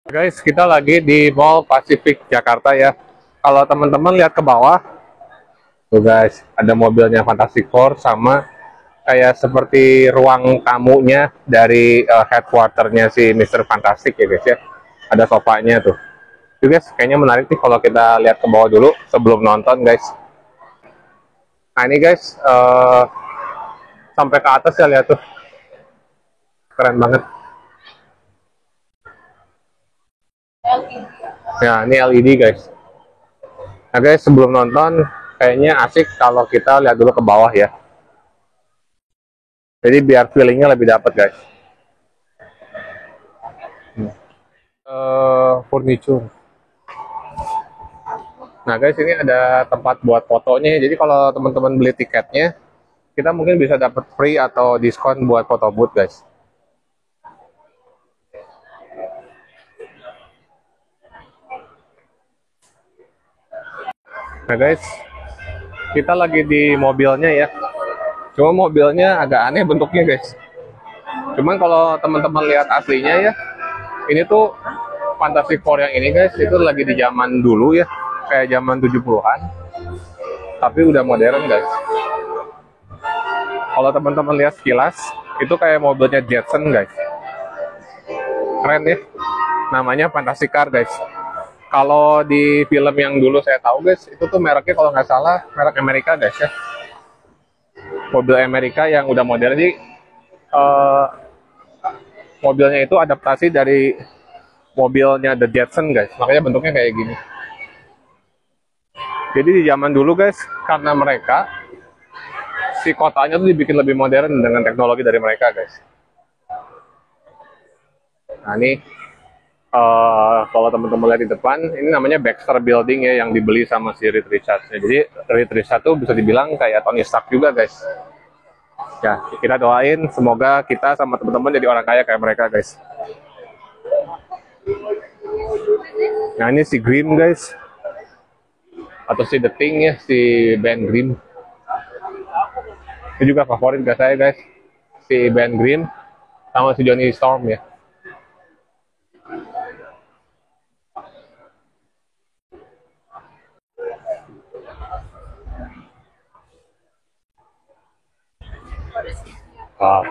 Guys, kita lagi di Mall Pacific Jakarta ya. Kalau teman-teman lihat ke bawah, tuh guys, ada mobilnya Fantastic Four sama kayak seperti ruang tamunya dari headquarternya si Mr. Fantastic ya guys ya. Ada sofanya tuh. Tuh guys, kayaknya menarik nih kalau kita lihat ke bawah dulu sebelum nonton guys. Nah ini guys, sampai ke atas ya lihat tuh. Keren banget. Ya, ini LED guys. Nah guys, sebelum nonton, kayaknya asik kalau kita lihat dulu ke bawah ya. Jadi biar feelingnya lebih dapat guys. Furniture. Nah guys, ini ada tempat buat fotonya. Jadi kalau teman-teman beli tiketnya, kita mungkin bisa dapat free atau diskon buat foto booth guys. Nah guys, kita lagi di mobilnya ya. Cuma mobilnya agak aneh bentuknya guys. Cuman kalau teman-teman lihat aslinya ya, ini tuh Fantastic Four yang ini guys, itu lagi di zaman dulu ya, kayak zaman 70-an. Tapi udah modern guys. Kalau teman-teman lihat sekilas, itu kayak mobilnya Jetson guys. Keren ya. Namanya Fantastic Car guys. Kalau di film yang dulu saya tahu guys, itu tuh mereknya kalau nggak salah merek Amerika guys ya. Mobil Amerika yang udah modern. Jadi mobilnya itu adaptasi dari mobilnya The Jetson guys. Makanya bentuknya kayak gini. Jadi di zaman dulu guys, karena mereka si kotanya tuh dibikin lebih modern dengan teknologi dari mereka guys. Nah ini kalau teman-teman lihat di depan, ini namanya Baxter Building ya yang dibeli sama si Reed Richards. Jadi Reed Richards tuh bisa dibilang kayak Tony Stark juga guys. Ya kita doain semoga kita sama teman-teman jadi orang kaya kayak mereka guys. Nah ini si Grimm guys, atau si The Thing ya, si Ben Grimm. Ini juga favorit guys saya guys, si Ben Grimm sama si Johnny Storm ya. Wow.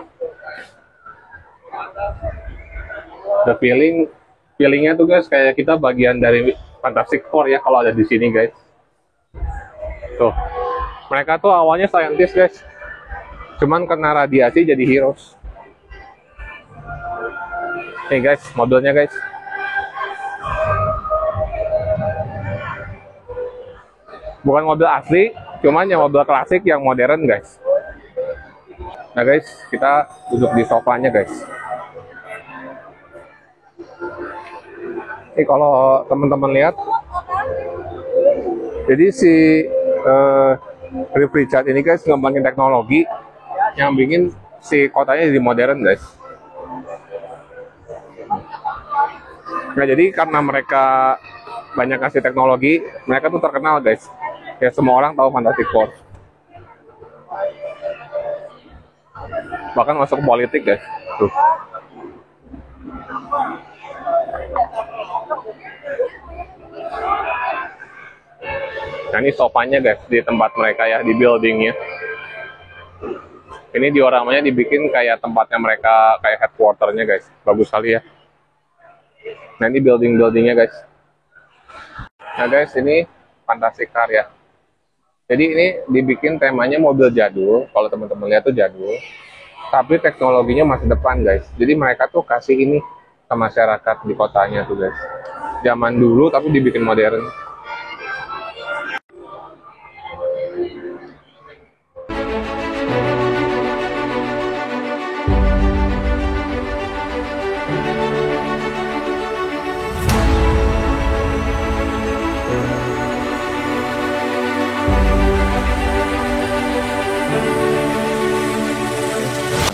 The feelingnya tuh guys kayak kita bagian dari Fantastic Four ya kalau ada di sini guys. Tuh, mereka tuh awalnya scientist guys, cuman kena radiasi jadi heroes. Nih guys, mobilnya guys. Bukan mobil asli, cuman yang mobil klasik yang modern guys. Nah guys, kita duduk di sofanya guys. Ini kalau teman-teman lihat, jadi si Reed Richards ini guys ngembangin teknologi yang bikin si kotanya jadi modern guys. Nah jadi karena mereka banyak kasih teknologi, mereka tuh terkenal guys. Ya semua orang tahu Fantastic Four. Bahkan masuk politik guys. Tuh. Nah ini sofanya guys di tempat mereka ya, di buildingnya. Ini dioramanya dibikin kayak tempatnya mereka, kayak headquarternya guys. Bagus sekali ya. Nah ini building-buildingnya guys. Nah guys, ini Fantastic Car ya. Jadi ini dibikin temanya mobil jadul. Kalau teman-teman lihat tuh jadul. Tapi teknologinya masih depan guys. Jadi mereka tuh kasih ini ke masyarakat di kotanya tuh guys. Zaman dulu tapi dibikin modern.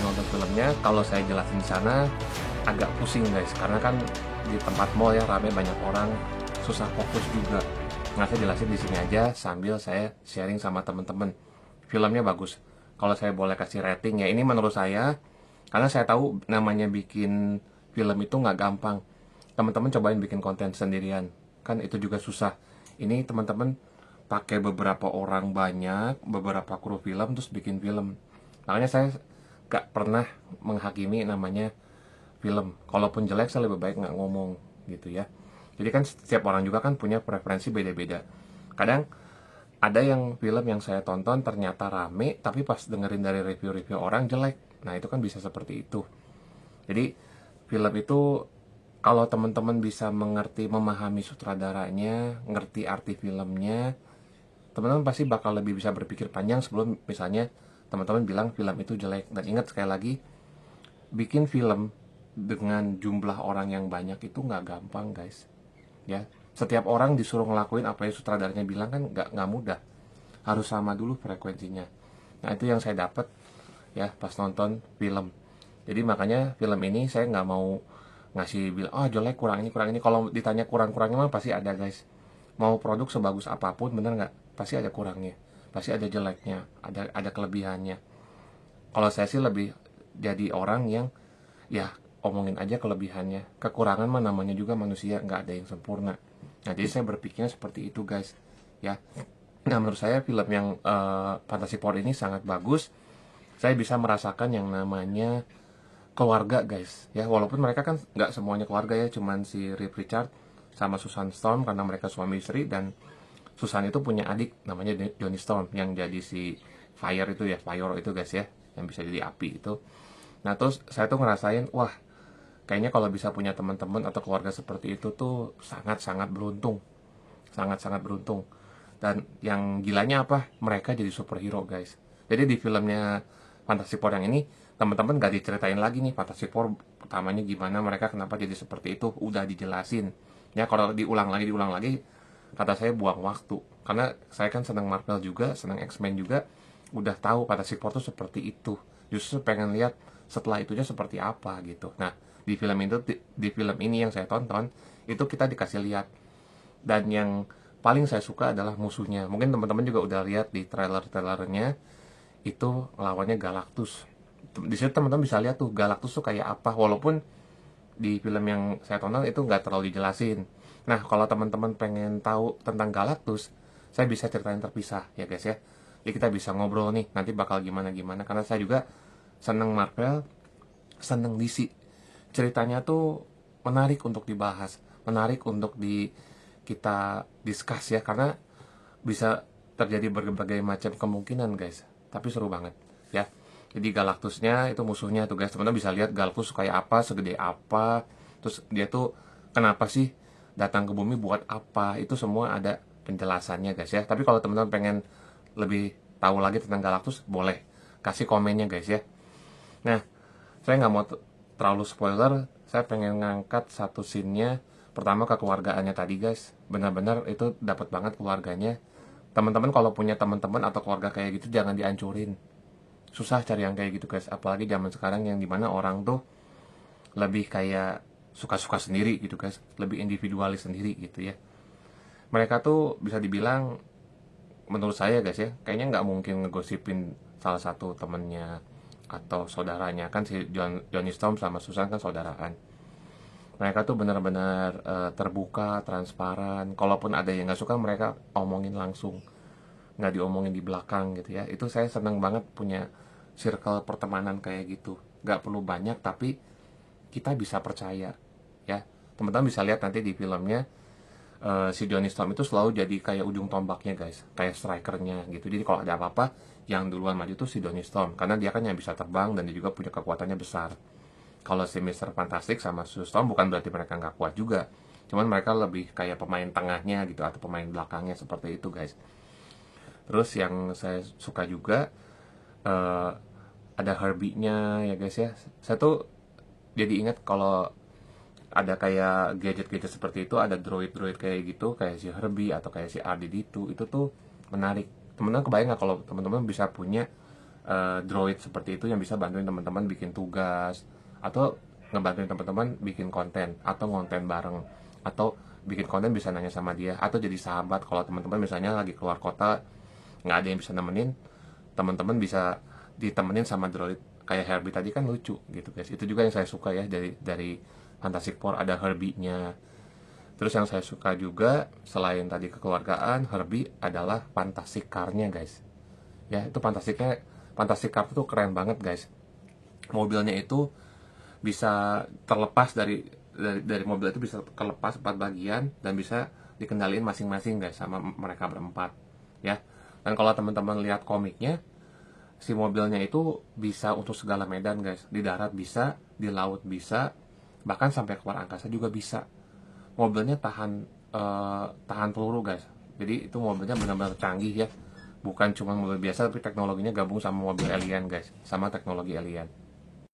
Nonton filmnya, kalau saya jelasin di sana agak pusing guys, karena kan di tempat mall ya rame banyak orang, susah fokus juga. Nah saya jelasin di sini aja sambil saya sharing sama temen-temen. Filmnya bagus. Kalau saya boleh kasih rating ya ini menurut saya, karena saya tahu namanya bikin film itu nggak gampang. teman-teman cobain bikin konten sendirian, kan itu juga susah. Ini teman-teman pakai beberapa orang banyak, beberapa kru film, terus bikin film. Makanya saya gak pernah menghakimi namanya film. Kalaupun jelek, saya lebih baik nggak ngomong gitu ya. Jadi kan setiap orang juga kan punya preferensi beda-beda. Kadang ada yang film yang saya tonton ternyata rame, tapi pas dengerin dari review-review orang jelek. Nah itu kan bisa seperti itu. Jadi film itu kalau teman-teman bisa mengerti, memahami sutradaranya, ngerti arti filmnya, teman-teman pasti bakal lebih bisa berpikir panjang sebelum misalnya teman-teman bilang film itu jelek. Dan ingat sekali lagi, bikin film dengan jumlah orang yang banyak itu nggak gampang guys. Ya, setiap orang disuruh ngelakuin apa yang sutradaranya bilang kan nggak mudah. Harus sama dulu frekuensinya. Nah itu yang saya dapat ya pas nonton film. Jadi makanya film ini saya nggak mau ngasih bilang jelek, kurang ini kurang ini. Kalau ditanya kurang-kurangnya mah pasti ada guys. Mau produk sebagus apapun, bener nggak, pasti ada kurangnya, pasti ada jeleknya, ada kelebihannya. Kalau saya sih lebih jadi orang yang ya omongin aja kelebihannya. Kekurangan mah namanya juga manusia, nggak ada yang sempurna. Nah jadi saya berpikirnya seperti itu guys ya. Nah menurut saya film yang Fantastic Four ini sangat bagus. Saya bisa merasakan yang namanya keluarga guys ya, walaupun mereka kan nggak semuanya keluarga ya, cuman si Reed Richard sama Susan Storm karena mereka suami istri, dan Susan itu punya adik namanya Johnny Storm yang jadi si Fire itu ya, Fire itu guys ya, yang bisa jadi api itu. Nah terus saya tuh ngerasain wah, kayaknya kalau bisa punya teman-teman atau keluarga seperti itu tuh sangat-sangat beruntung, sangat-sangat beruntung. Dan yang gilanya apa, mereka jadi superhero guys. Jadi di filmnya Fantastic Four yang ini, teman-teman gak diceritain lagi nih Fantastic Four pertamanya gimana, mereka kenapa jadi seperti itu, udah dijelasin. Ya kalau diulang lagi, kata saya buang waktu. Karena saya kan senang Marvel juga, senang X-Men juga, udah tahu Fantastic Four tuh seperti itu. Justru pengen lihat setelah itunya seperti apa gitu. Nah, di film ini yang saya tonton, itu kita dikasih lihat. Dan yang paling saya suka adalah musuhnya. Mungkin teman-teman juga udah lihat di trailer-trailernya, itu lawannya Galactus. Di situ teman-teman bisa lihat tuh Galactus tuh kayak apa, walaupun di film yang saya tonton itu nggak terlalu dijelasin. Nah kalau teman-teman pengen tahu tentang Galactus, saya bisa ceritain terpisah ya guys ya. Jadi kita bisa ngobrol nih nanti bakal gimana karena saya juga seneng Marvel, seneng DC. Ceritanya tuh menarik untuk dibahas, menarik untuk kita discuss ya, karena bisa terjadi berbagai macam kemungkinan guys, tapi seru banget ya. Jadi Galactusnya itu musuhnya tuh guys, teman-teman bisa lihat Galactus kayak apa, segede apa, terus dia tuh kenapa sih datang ke bumi buat apa, itu semua ada penjelasannya guys ya. Tapi kalau teman-teman pengen lebih tahu lagi tentang Galactus, boleh kasih komennya guys ya. Nah saya nggak mau terlalu spoiler, saya pengen ngangkat satu scene-nya. Pertama kekeluargaannya tadi guys, benar-benar itu dapat banget keluarganya. Teman-teman kalau punya teman-teman atau keluarga kayak gitu jangan dihancurin. Susah cari yang kayak gitu guys, apalagi zaman sekarang yang dimana orang tuh lebih kayak suka-suka sendiri gitu guys, lebih individualis sendiri gitu ya. Mereka tuh bisa dibilang, menurut saya guys ya, kayaknya nggak mungkin ngegosipin salah satu temennya atau saudaranya, kan si Johnny Storm sama Susan kan saudaraan. Mereka tuh benar-benar terbuka, transparan. Kalaupun ada yang nggak suka, mereka omongin langsung, nggak diomongin di belakang gitu ya. Itu saya seneng banget punya circle pertemanan kayak gitu. Nggak perlu banyak, tapi kita bisa percaya ya. Teman-teman bisa lihat nanti di filmnya, si Johnny Storm itu selalu jadi kayak ujung tombaknya guys, kayak strikernya gitu. Jadi kalau ada apa-apa, yang duluan maju tuh si Johnny Storm, karena dia kan yang bisa terbang dan dia juga punya kekuatannya besar. Kalau si Mr. Fantastic sama Sue Storm bukan berarti mereka nggak kuat juga, cuman mereka lebih kayak pemain tengahnya gitu atau pemain belakangnya seperti itu guys. Terus yang saya suka juga, eh, ada Herbie-nya ya guys ya. Saya tuh jadi ingat kalau ada kayak gadget-gadget seperti itu, ada droid-droid kayak gitu, kayak si Herbie atau kayak si R2D2, itu tuh menarik. Teman-teman kebayang nggak kalau teman-teman bisa punya droid seperti itu yang bisa bantuin teman-teman bikin tugas, atau ngebantuin teman-teman bikin konten, atau ngonten bareng, atau bikin konten bisa nanya sama dia, atau jadi sahabat kalau teman-teman misalnya lagi keluar kota nggak ada yang bisa nemenin, teman-teman bisa ditemenin sama droid kayak Herbie tadi, kan lucu gitu guys. Itu juga yang saya suka ya dari Fantastic Four ada Herbie-nya. Terus yang saya suka juga selain tadi kekeluargaan, Herbie adalah Fantastic Car-nya guys. Ya, itu Fantastic Car itu keren banget guys. Mobilnya itu bisa terlepas dari mobil itu bisa terlepas 4 bagian dan bisa dikendaliin masing-masing guys sama mereka berempat ya. Dan kalau teman-teman lihat komiknya, si mobilnya itu bisa untuk segala medan guys. Di darat bisa, di laut bisa, bahkan sampai keluar angkasa juga bisa. Mobilnya tahan peluru guys. Jadi itu mobilnya benar-benar canggih ya. Bukan cuma mobil biasa tapi teknologinya gabung sama mobil alien guys, sama teknologi alien.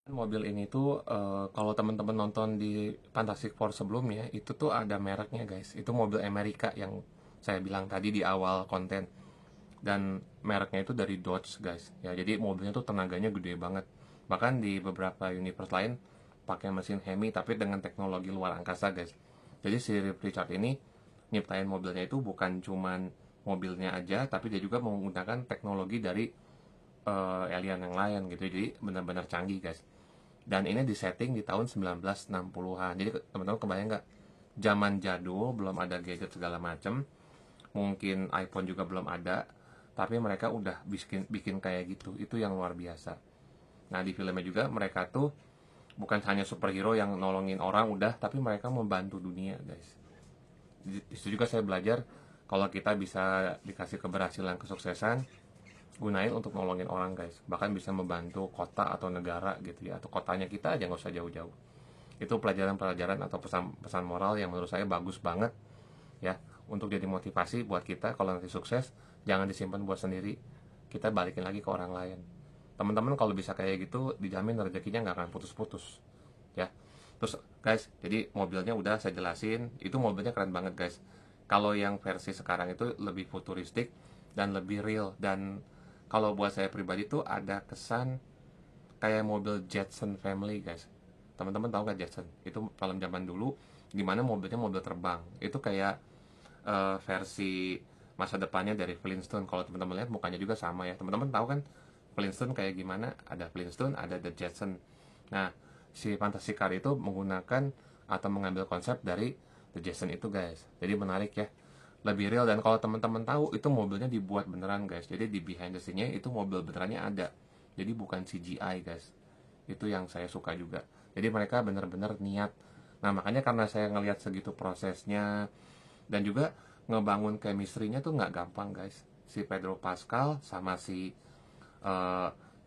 Mobil ini tuh kalau teman-teman nonton di Fantastic Four sebelumnya itu tuh ada mereknya guys. Itu mobil Amerika yang saya bilang tadi di awal konten. Dan mereknya itu dari Dodge guys. Ya, jadi mobilnya tuh tenaganya gede banget. Bahkan di beberapa universe lain pakai mesin Hemi tapi dengan teknologi luar angkasa guys. Jadi si Rip Richard ini nyiptain mobilnya itu bukan cuman mobilnya aja, tapi dia juga menggunakan teknologi dari alien yang lain gitu. Jadi benar-benar canggih guys. Dan ini disetting di tahun 1960-an. Jadi teman-teman kebayang nggak? Zaman jadul, belum ada gadget segala macem. Mungkin iPhone juga belum ada. Tapi mereka udah bikin kayak gitu. Itu yang luar biasa. Nah di filmnya juga mereka tuh bukan hanya superhero yang nolongin orang udah, tapi mereka membantu dunia guys. Di situ juga saya belajar kalau kita bisa dikasih keberhasilan, kesuksesan, gunain untuk nolongin orang guys. Bahkan bisa membantu kota atau negara gitu ya, atau kotanya kita aja, nggak usah jauh-jauh. Itu pelajaran-pelajaran atau pesan-pesan moral yang menurut saya bagus banget ya, untuk jadi motivasi buat kita. Kalau nanti sukses, jangan disimpan buat sendiri, kita balikin lagi ke orang lain. Teman-teman kalau bisa kayak gitu, dijamin rezekinya nggak akan putus-putus ya. Terus guys, jadi mobilnya udah saya jelasin, itu mobilnya keren banget guys. Kalau yang versi sekarang itu lebih futuristik dan lebih real. Dan kalau buat saya pribadi tuh ada kesan kayak mobil Jetson Family guys. Teman-teman tahu nggak Jetson? Itu film zaman dulu, dimana mobilnya mobil terbang. Itu kayak versi masa depannya dari Flintstone. Kalau teman-teman lihat mukanya juga sama ya. Teman-teman tahu kan Flintstone kayak gimana? Ada Flintstone, ada The Jetson. Nah, si Fantastic Car itu menggunakan atau mengambil konsep dari The Jetson itu guys. Jadi menarik ya, lebih real. Dan kalau teman-teman tahu, itu mobilnya dibuat beneran guys. Jadi di behind the scene-nya itu mobil benerannya ada. Jadi bukan CGI guys. Itu yang saya suka juga. Jadi mereka bener-bener niat. Nah makanya karena saya ngelihat segitu prosesnya, dan juga ngebangun chemistry-nya tuh nggak gampang guys. Si Pedro Pascal sama si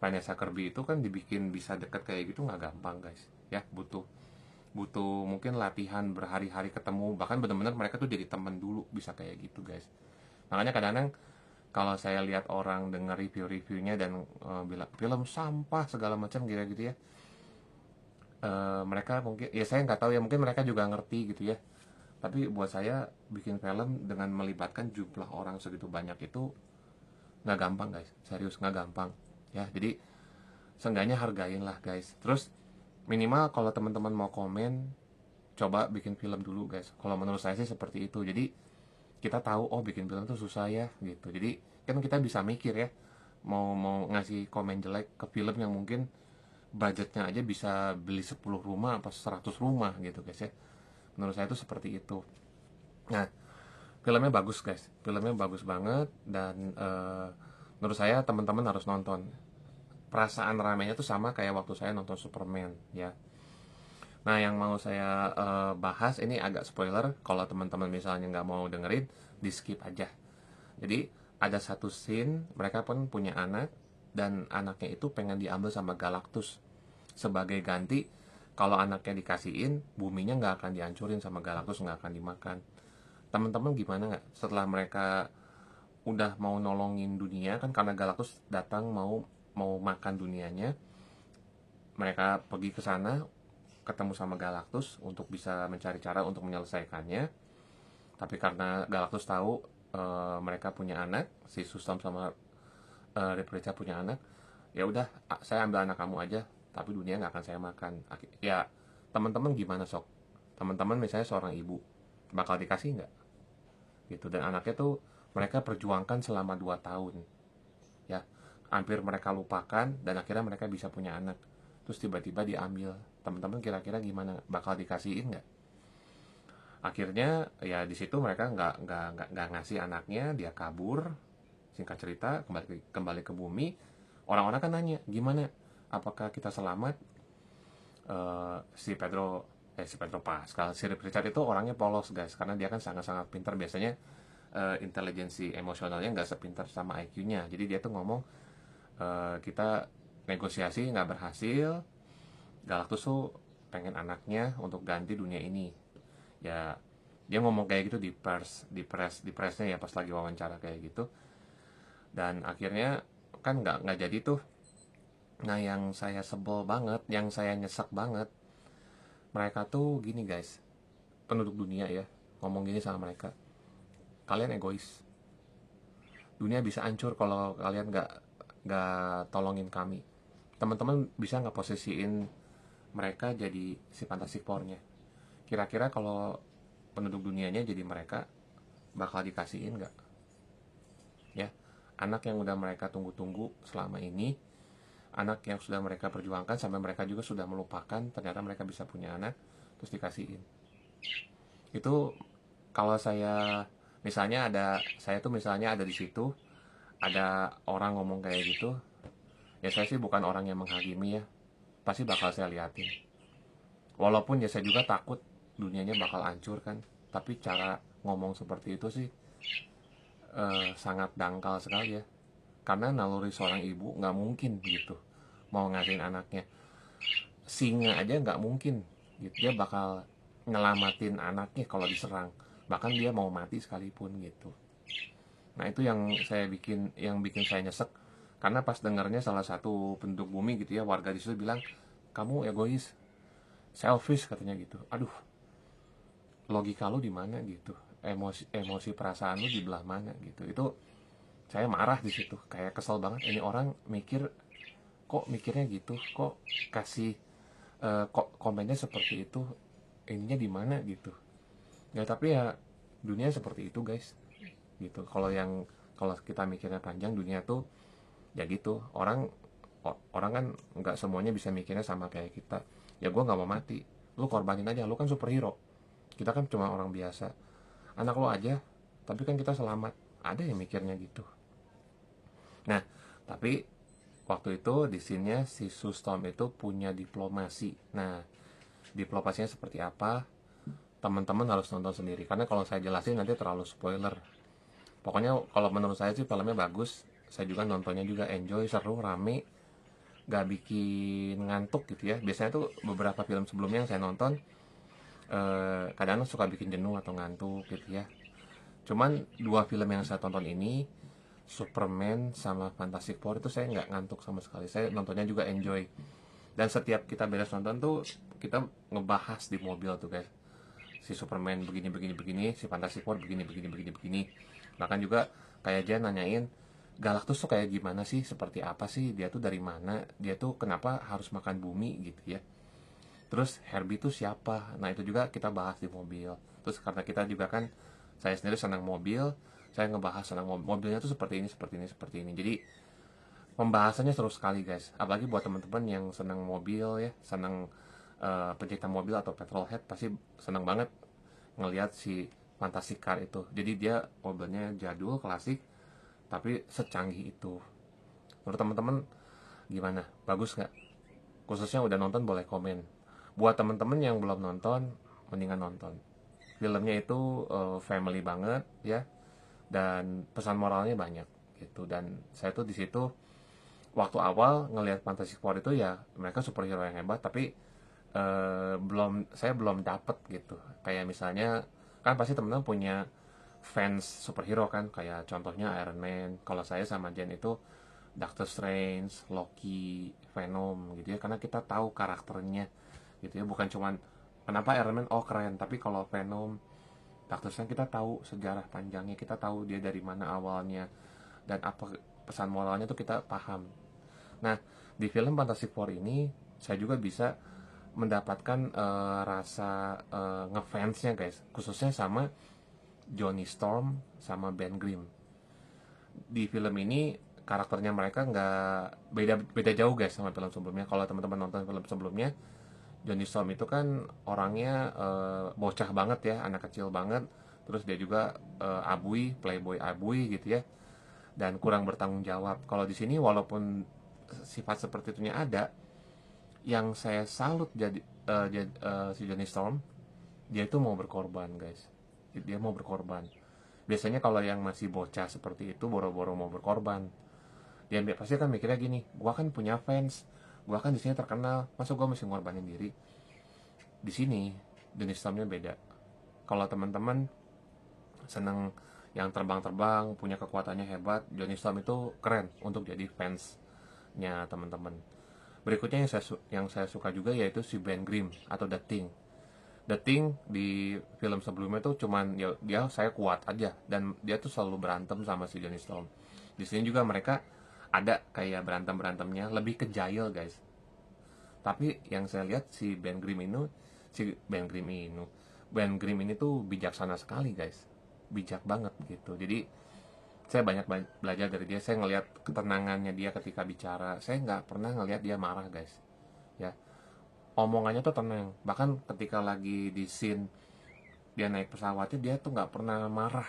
Vanessa Kirby itu kan dibikin bisa deket kayak gitu nggak gampang guys. Ya butuh mungkin latihan berhari-hari ketemu, bahkan benar-benar mereka tuh jadi teman dulu bisa kayak gitu guys. Makanya kadang-kadang kalau saya lihat orang dengar review-reviewnya dan bilang film sampah segala macam gitu ya, mereka mungkin ya saya nggak tahu ya, mungkin mereka juga ngerti gitu ya. Tapi buat saya bikin film dengan melibatkan jumlah orang segitu banyak itu nggak gampang guys, serius nggak gampang ya. Jadi seenggaknya hargain lah guys. Terus minimal kalau teman-teman mau komen, coba bikin film dulu guys. Kalau menurut saya sih seperti itu. Jadi kita tahu oh bikin film tuh susah ya gitu. Jadi kan kita bisa mikir ya, mau ngasih komen jelek ke film yang mungkin budgetnya aja bisa beli 10 rumah atau 100 rumah gitu guys ya. Menurut saya itu seperti itu. Nah filmnya bagus guys, filmnya bagus banget. Dan menurut saya teman-teman harus nonton. Perasaan ramenya tuh sama kayak waktu saya nonton Superman ya. Nah yang mau saya bahas ini agak spoiler. Kalau teman-teman misalnya nggak mau dengerin, di skip aja. Jadi ada satu scene mereka pun punya anak, dan anaknya itu pengen diambil sama Galactus. Sebagai ganti, kalau anaknya dikasihin, buminya nggak akan dihancurin sama Galactus, nggak akan dimakan. Teman-teman gimana nggak setelah mereka udah mau nolongin dunia kan, karena Galactus datang mau makan dunianya, mereka pergi ke sana ketemu sama Galactus untuk bisa mencari cara untuk menyelesaikannya. Tapi karena Galactus tahu mereka punya anak, si Susam sama Replica punya anak, ya udah saya ambil anak kamu aja, tapi dunia nggak akan saya makan. Ya teman-teman gimana sok? Teman-teman misalnya seorang ibu, bakal dikasih nggak? Gitu. Dan anaknya tuh mereka perjuangkan selama 2 tahun ya, hampir mereka lupakan dan akhirnya mereka bisa punya anak. terus tiba-tiba diambil. Teman-teman kira-kira gimana, bakal dikasihin nggak? Akhirnya ya di situ mereka nggak ngasih anaknya, dia kabur. Singkat cerita, kembali ke bumi. Orang-orang kan nanya, gimana, apakah kita selamat? Si Pedro Pascal, si Richard itu orangnya polos guys, karena dia kan sangat-sangat pintar. Biasanya intelijensi emosionalnya nggak sepintar sama IQ-nya. Jadi dia tuh ngomong, kita negosiasi nggak berhasil, Galactus tuh pengen anaknya untuk ganti dunia ini. Ya dia ngomong kayak gitu di pressnya ya, pas lagi wawancara kayak gitu. Dan akhirnya kan nggak jadi tuh. Nah yang saya sebel banget, yang saya nyesek banget, mereka tuh gini guys, penduduk dunia ya, ngomong gini sama mereka, kalian egois, dunia bisa hancur kalau kalian nggak tolongin kami. Teman-teman bisa nggak posisiin mereka jadi si Fantastic Four-nya? Kira-kira kalau penduduk dunianya jadi mereka, bakal dikasihin nggak? Ya, anak yang udah mereka tunggu-tunggu selama ini, anak yang sudah mereka perjuangkan sampai mereka juga sudah melupakan, ternyata mereka bisa punya anak, terus dikasihin. Itu kalau saya tuh misalnya ada di situ, ada orang ngomong kayak gitu, ya saya sih bukan orang yang menghakimi ya, pasti bakal saya liatin. Walaupun ya saya juga takut dunianya bakal hancur kan, tapi cara ngomong seperti itu sih sangat dangkal sekali ya. Karena naluri seorang ibu nggak mungkin gitu mau ngasihin anaknya. Singa aja nggak mungkin gitu, dia bakal nyelamatin anaknya kalau diserang, bahkan dia mau mati sekalipun gitu. Nah itu yang bikin saya nyesek, karena pas dengarnya salah satu penduduk bumi gitu ya, warga di situ bilang, kamu egois, selfish katanya gitu. Aduh, logika lu di mana gitu, emosi perasaan lu di belah mana gitu. Itu saya marah di situ, kayak kesel banget, ini orang kok mikirnya gitu, kok kasih kok komennya seperti itu, ininya di mana gitu. Ya tapi ya dunia seperti itu guys gitu. Kalau kita mikirnya panjang, dunia tuh ya gitu. Orang kan nggak semuanya bisa mikirnya sama kayak kita. Ya gue nggak mau mati, lu korbanin aja, lu kan superhero, kita kan cuma orang biasa. Anak lo aja, tapi kan kita selamat. Ada yang mikirnya gitu. Nah, tapi waktu itu di sini si Sue Storm itu punya diplomasi. Nah, diplomasinya seperti apa? Teman-teman harus nonton sendiri, karena kalau saya jelasin nanti terlalu spoiler. Pokoknya kalau menurut saya sih filmnya bagus. Saya juga nontonnya juga enjoy, seru, rame, gak bikin ngantuk gitu ya. Biasanya tuh beberapa film sebelumnya yang saya nonton kadang suka bikin jenuh atau ngantuk gitu ya. Cuman dua film yang saya tonton ini, Superman sama Fantastic Four, itu saya nggak ngantuk sama sekali. Saya nontonnya juga enjoy. Dan setiap kita beres nonton tuh kita ngebahas di mobil tuh guys. Si Superman begini begini begini, si Fantastic Four begini begini begini begini. Bahkan juga kayak Jen nanyain, Galactus tuh kayak gimana sih, seperti apa sih, dia tuh dari mana, dia tuh kenapa harus makan bumi gitu ya. Terus Herbie itu siapa? Nah itu juga kita bahas di mobil. Terus karena kita juga kan, saya sendiri senang mobil, saya ngebahas senang mobilnya tuh seperti ini, seperti ini, seperti ini. Jadi pembahasannya seru sekali guys. Apalagi buat teman-teman yang senang mobil ya, senang pencinta mobil atau petrolhead, pasti senang banget ngelihat si Fantastic Car itu. Jadi dia mobilnya jadul, klasik, tapi secanggih itu. Menurut teman-teman gimana? Bagus nggak? Khususnya udah nonton boleh komen. Buat temen-temen yang belum nonton, mendingan nonton. Filmnya itu family banget ya, dan pesan moralnya banyak gitu. Dan saya tuh di situ waktu awal ngelihat Fantastic Four itu ya mereka superhero yang hebat, tapi saya belum dapet gitu. Kayak misalnya kan pasti temen-temen punya fans superhero kan, kayak contohnya Iron Man. Kalau saya sama Jen itu Doctor Strange, Loki, Venom gitu ya, karena kita tahu karakternya gitu ya. Bukan cuman kenapa Iron Man oh keren, tapi kalau Venom, Doctor Strange kita tahu sejarah panjangnya, kita tahu dia dari mana awalnya, dan apa pesan moralnya tuh kita paham. Nah di film Fantastic Four ini saya juga bisa mendapatkan rasa ngefansnya guys, khususnya sama Johnny Storm sama Ben Grimm. Di film ini karakternya mereka nggak beda jauh guys sama film sebelumnya. Kalau teman-teman nonton film sebelumnya, Johnny Storm itu kan orangnya bocah banget ya, anak kecil banget. Terus dia juga abui, playboy abui gitu ya, dan kurang bertanggung jawab. Kalau di sini walaupun sifat seperti itunya ada, yang saya salut si Johnny Storm, dia itu mau berkorban guys. Dia mau berkorban. Biasanya kalau yang masih bocah seperti itu boro-boro mau berkorban, dia pasti kan mikirnya gini, gua kan punya fans, gua kan di sini terkenal, masa gua mesti ngorbanin diri. Di sini jenis Stormnya beda. Kalau teman-teman seneng yang terbang-terbang, punya kekuatannya hebat, Johnny Storm itu keren untuk jadi fansnya teman-teman. Berikutnya yang saya suka juga yaitu si Ben Grimm atau The Thing. The Thing di film sebelumnya tuh cuman ya dia saya kuat aja, dan dia tuh selalu berantem sama si Johnny Storm. Di sini juga mereka ada kayak berantem-berantemnya, lebih ke jail guys. Tapi yang saya lihat Ben Grimm ini tuh bijaksana sekali guys, bijak banget gitu. Jadi saya banyak belajar dari dia. Saya ngelihat ketenangannya dia ketika bicara. Saya nggak pernah ngelihat dia marah guys, ya. Omongannya tuh tenang. Bahkan ketika lagi di scene dia naik pesawatnya, dia tuh nggak pernah marah.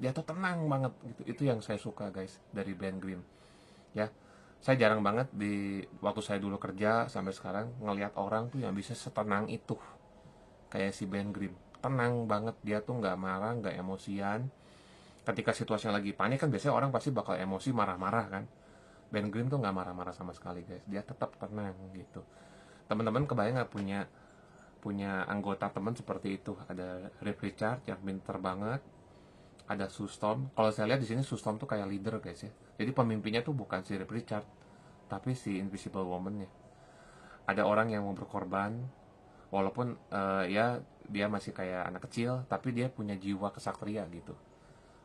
Dia tuh tenang banget gitu. Itu yang saya suka guys dari Ben Grimm, ya. Saya jarang banget di waktu saya dulu kerja sampai sekarang ngelihat orang tuh yang bisa setenang itu kayak si Ben Grimm. Tenang banget, dia tuh nggak marah, nggak emosian. Ketika situasinya lagi panik kan biasanya orang pasti bakal emosi, marah-marah kan. Ben Grimm tuh nggak marah-marah sama sekali guys, dia tetap tenang gitu. Teman-teman kebayang nggak punya anggota teman seperti itu? Ada Reed Richards yang pinter banget, ada Sue Storm. Kalau saya lihat di sini Sue Storm tuh kayak leader guys ya. Jadi pemimpinnya tuh bukan si Reed Richards, tapi si Invisible Woman-nya. Ada orang yang mau berkorban, walaupun ya dia masih kayak anak kecil, tapi dia punya jiwa kesatria gitu.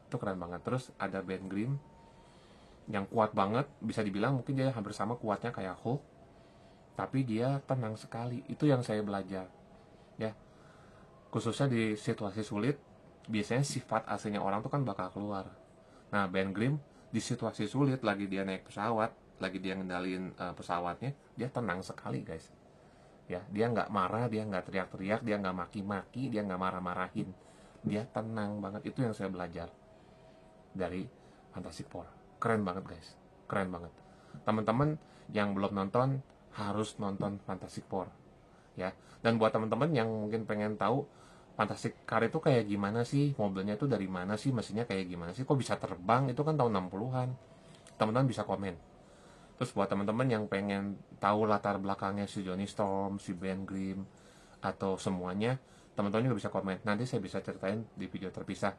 Itu keren banget. Terus ada Ben Grimm yang kuat banget, bisa dibilang mungkin dia hampir sama kuatnya kayak Hulk, tapi dia tenang sekali. Itu yang saya belajar, ya. Khususnya di situasi sulit, biasanya sifat aslinya orang tuh kan bakal keluar. Nah, Ben Grimm di situasi sulit, lagi dia naik pesawat, lagi dia ngendalin pesawatnya, dia tenang sekali guys. Ya, dia nggak marah, dia nggak teriak-teriak, dia nggak maki-maki, dia nggak marah-marahin. Dia tenang banget. Itu yang saya belajar dari Fantastic Four. Keren banget guys, keren banget. Teman-teman yang belum nonton harus nonton Fantastic Four, ya. Dan buat teman-teman yang mungkin pengen tahu Fantastic Car itu kayak gimana sih, mobilnya itu dari mana sih, mesinnya kayak gimana sih, kok bisa terbang, itu kan tahun 60-an. Teman-teman bisa komen. Terus buat teman-teman yang pengen tahu latar belakangnya si Johnny Storm, si Ben Grimm, atau semuanya, teman-teman juga bisa komen. Nanti saya bisa ceritain di video terpisah.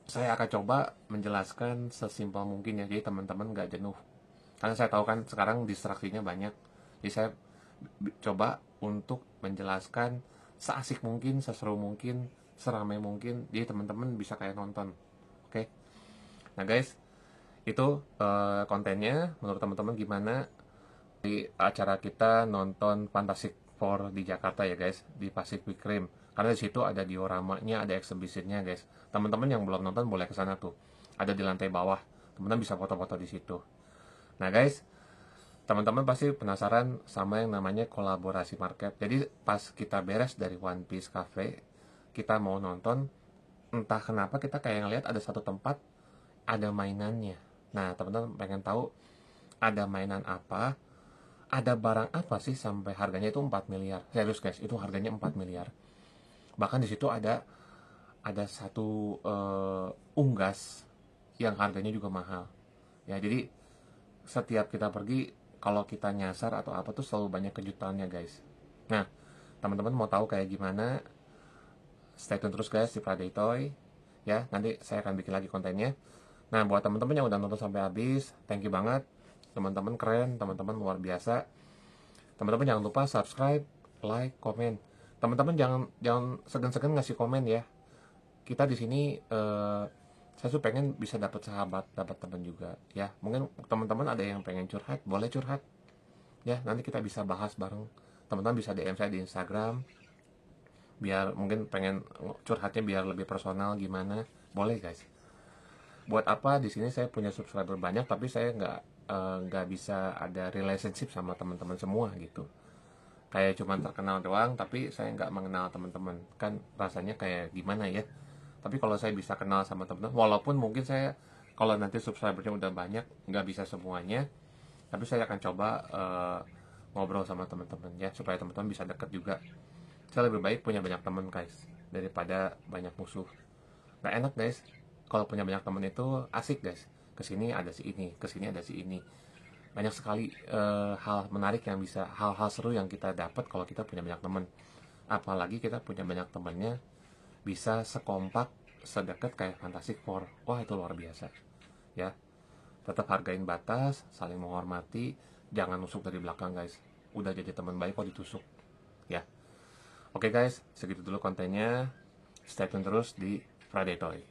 Saya akan coba menjelaskan sesimpel mungkin ya, jadi teman-teman nggak jenuh. Karena saya tahu kan sekarang distraksinya banyak. Jadi saya coba untuk menjelaskan seasik mungkin, seseru mungkin, seramai mungkin. Jadi teman-teman bisa kayak nonton. Oke. Nah guys, itu kontennya. Menurut teman-teman gimana di acara kita nonton Fantastic Four di Jakarta ya guys, di Pacific Rim. Karena di situ ada dioramanya, ada exhibitionnya guys. Teman-teman yang belum nonton boleh ke sana tuh. Ada di lantai bawah. Teman-teman bisa foto-foto di situ. Nah guys, teman-teman pasti penasaran sama yang namanya kolaborasi market. Jadi pas kita beres dari One Piece Cafe, kita mau nonton, entah kenapa kita kayak ngeliat ada satu tempat ada mainannya. Nah teman-teman pengen tahu ada mainan apa, ada barang apa sih sampai harganya itu 4 miliar. Serius guys, itu harganya 4 miliar. Bahkan di situ ada satu unggas yang harganya juga mahal. Ya, jadi setiap kita pergi, kalau kita nyasar atau apa tuh selalu banyak kejutannya guys. Nah, teman-teman mau tahu kayak gimana? Stay tune terus guys di Friday Toy. Ya, nanti saya akan bikin lagi kontennya. Nah, buat teman-teman yang udah nonton sampai habis, thank you banget. Teman-teman keren, teman-teman luar biasa. Teman-teman jangan lupa subscribe, like, komen. Teman-teman jangan segan-segan ngasih komen ya. Kita di sini saya tuh pengen bisa dapat sahabat, dapat teman juga ya. Mungkin teman-teman ada yang pengen curhat, boleh curhat. Ya, nanti kita bisa bahas bareng. Teman-teman bisa DM saya di Instagram. Biar mungkin pengen curhatnya biar lebih personal gimana. Boleh guys. buat apa di sini saya punya subscriber banyak tapi saya nggak bisa ada relationship sama teman-teman semua gitu. Kayak cuman terkenal doang tapi saya nggak mengenal teman-teman, kan rasanya kayak gimana ya. Tapi kalau saya bisa kenal sama teman-teman, walaupun mungkin saya kalau nanti subscribernya udah banyak nggak bisa semuanya, tapi saya akan coba ngobrol sama teman-teman ya, supaya teman-teman bisa deket juga. Saya lebih baik punya banyak teman guys daripada banyak musuh. Nggak enak guys, kalau punya banyak teman itu asik guys. Kesini ada si ini, kesini ada si ini. Banyak sekali hal menarik yang bisa, hal-hal seru yang kita dapat kalau kita punya banyak teman. Apalagi kita punya banyak temannya bisa sekompak, sedekat kayak Fantastic Four. Wah itu luar biasa. Ya, tetap hargain batas, saling menghormati, jangan nusuk dari belakang guys. Udah jadi teman baik kok ditusuk. Ya, oke guys, segitu dulu kontennya. Stay tune terus di Friday Toy.